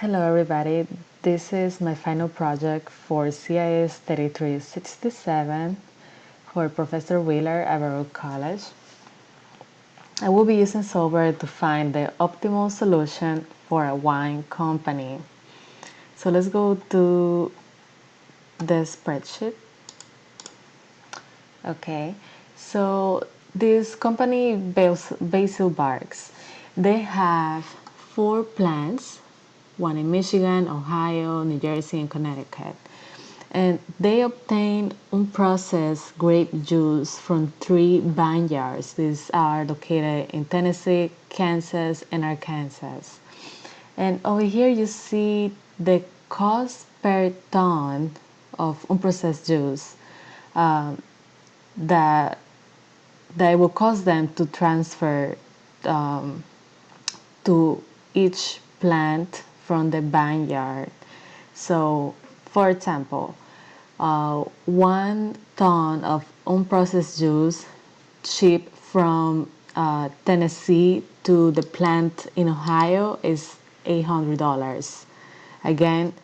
Hello everybody, this is my final project for CIS3367 for Professor Wheeler at Baruch College. I will be using software to find the optimal solution for a wine company. So let's go to the spreadsheet. Okay, so this company, Basil Barks, they have 4 plants, one in Michigan, Ohio, New Jersey, and Connecticut. And they obtain unprocessed grape juice from 3 vineyards. These are located in Tennessee, Kansas, and Arkansas. And over here you see the cost per ton of unprocessed juice that will cost them to transfer to each plant from the vineyard. So, for example, 1 ton of unprocessed juice shipped from Tennessee to the plant in Ohio is $800. Again,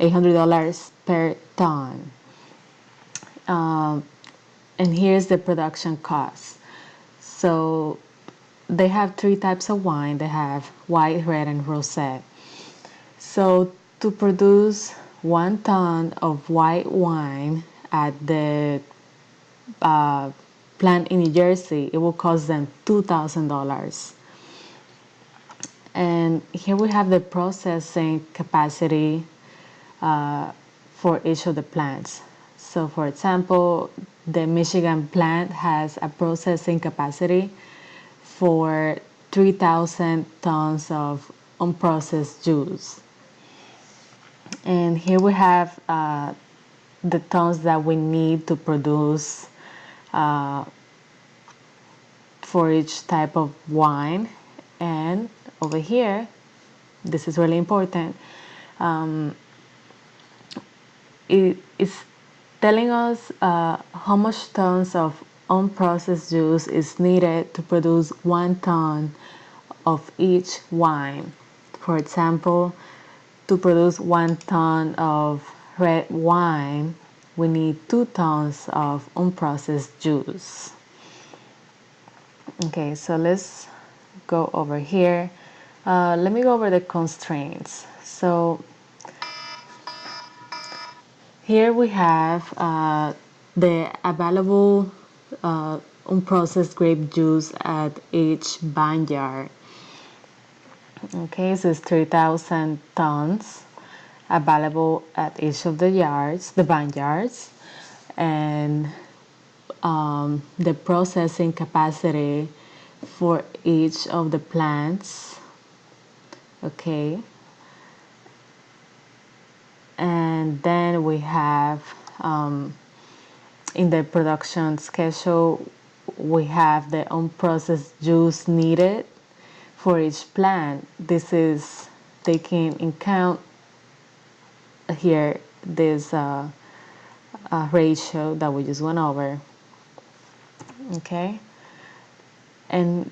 $800 per ton. And here's the production cost. So they have 3 types of wine. They have white, red, and rosé. So to produce 1 ton of white wine at the plant in New Jersey, it will cost them $2,000. And here we have the processing capacity for each of the plants. So for example, the Michigan plant has a processing capacity for 3,000 tons of unprocessed juice. And here we have the tons that we need to produce for each type of wine. And over here, this is really important, it's telling us how much tons of unprocessed juice is needed to produce 1 ton of each wine. For example, to produce 1 ton of red wine, we need 2 tons of unprocessed juice. Okay, so let's go over here. Let me go over the constraints. So here we have the available unprocessed grape juice at each vineyard. Okay, so it's 3,000 tons available at each of the vineyards, and the processing capacity for each of the plants. Okay, and then we have in the production schedule, we have the unprocessed juice needed for each plant. This is taking in count here this ratio that we just went over. Okay, and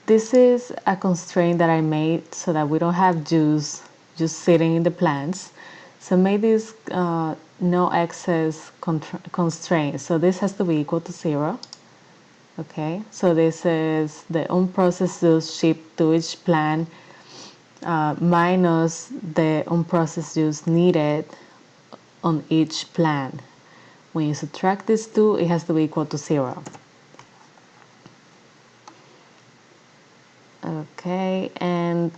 this is a constraint that I made so that we don't have juice just sitting in the plants. So made this no excess constraint. So this has to be equal to 0. Okay, so this is the unprocessed juice shipped to each plant minus the unprocessed juice needed on each plant. When you subtract these two, it has to be equal to 0. Okay, and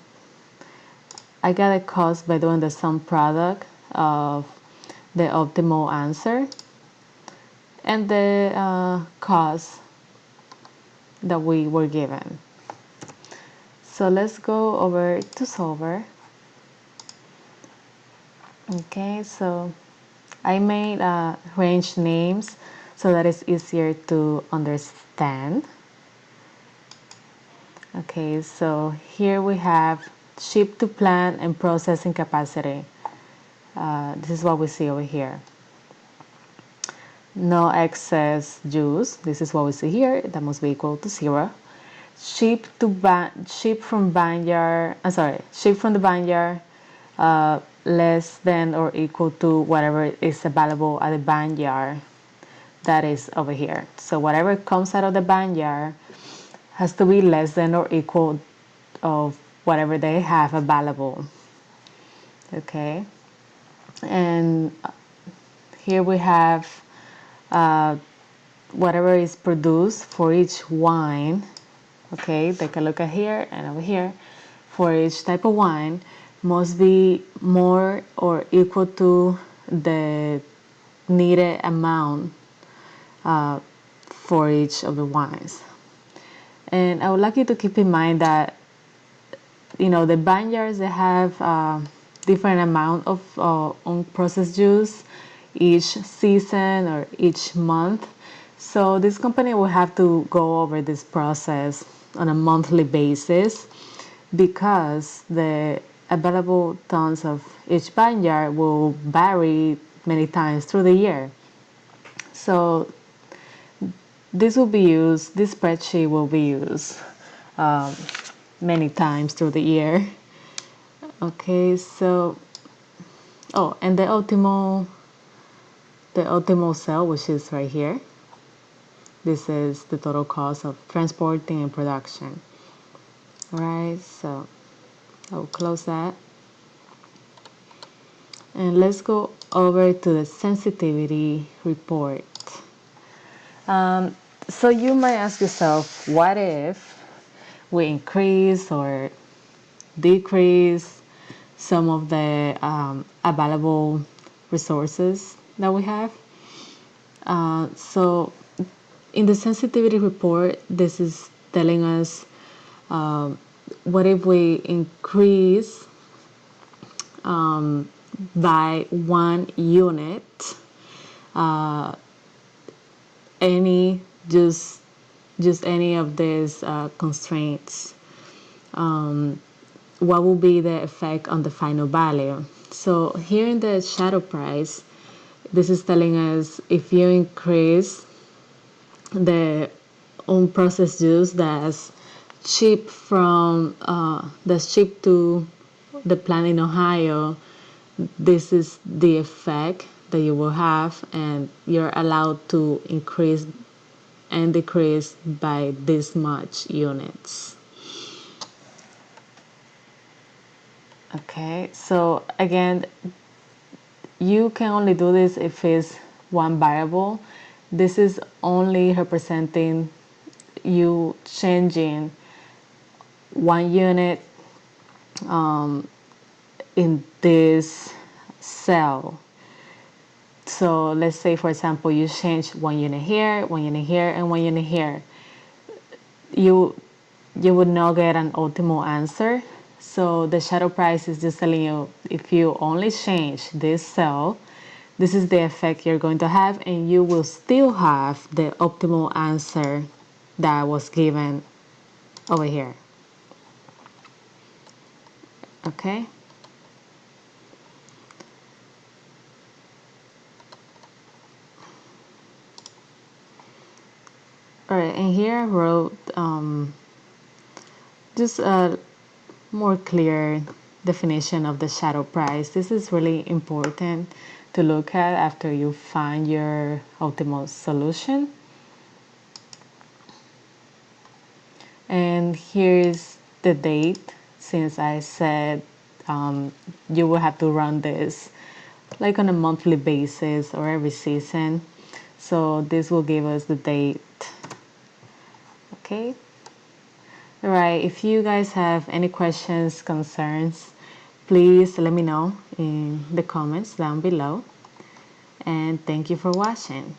I got a cost by doing the sum product of the optimal answer and the cost that we were given. So let's go over to solver. Okay, so I made range names so that it's easier to understand. Okay, so here we have ship to plant and processing capacity. This is what we see over here. No excess juice. This is what we see here. That must be equal to 0. Ship from the vineyard less than or equal to whatever is available at the vineyard that is over here. So whatever comes out of the vineyard has to be less than or equal of whatever they have available. Okay, and here we have whatever is produced for each wine. Okay, take a look at here and over here. For each type of wine must be more or equal to the needed amount for each of the wines. And I would like you to keep in mind that the vineyards, they have different amount of unprocessed juice each season or each month. So this company will have to go over this process on a monthly basis because the available tons of each vineyard will vary many times through the year. So this spreadsheet will be used many times through the year. Okay, so, and the optimal sale, which is right here. This is the total cost of transporting and production. All right, so I'll close that. And let's go over to the sensitivity report. So you might ask yourself, what if we increase or decrease some of the available resources that we have? So in the sensitivity report, this is telling us what if we increase by 1 unit just any of these constraints. What will be the effect on the final value? So here in the shadow price, this is telling us if you increase the unprocessed juice that's shipped to the plant in Ohio, this is the effect that you will have, and you're allowed to increase and decrease by this much units. Okay, so again, you can only do this if it's one variable. This is only representing you changing 1 unit in this cell. So let's say, for example, you change 1 unit here, 1 unit here, and 1 unit here. You would not get an optimal answer. So the shadow price is just telling you if you only change this cell, this is the effect you're going to have, and you will still have the optimal answer that was given over here. Okay? Alright, and here I wrote just a more clear definition of the shadow price. This is really important to look at after you find your optimal solution. And here's the date, since I said you will have to run this like on a monthly basis or every season. So this will give us the date. Okay. All right. If you guys have any questions, concerns, please let me know in the comments down below. And thank you for watching.